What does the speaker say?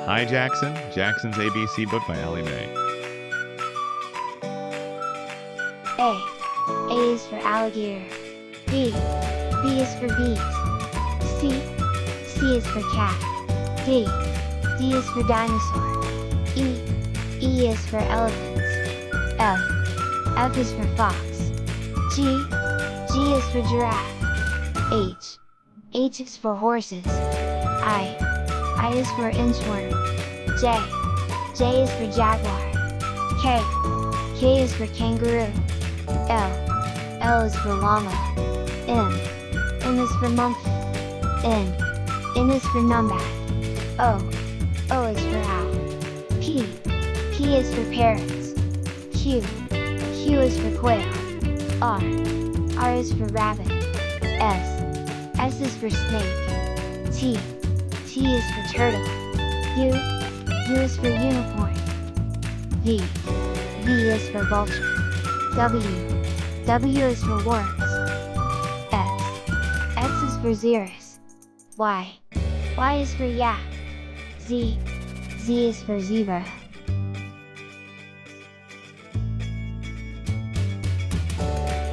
Hi Jackson, Jackson's ABC book by Ellie Mae. A is for alligator. B is for bees. C is for cat. D is for dinosaur. E is for elephants. F is for fox. G is for giraffe. H is for horses. I is for inchworm. J is for jaguar. K is for kangaroo. L is for llama. M is for monkey. N is for numbat. O is for owl. P is for parrots. Q is for quail. R is for rabbit. S is for snake. T is for turtle. U is for unicorn. V is for vulture. W is for worms. X is for xerus. Y is for yak. Z is for zebra.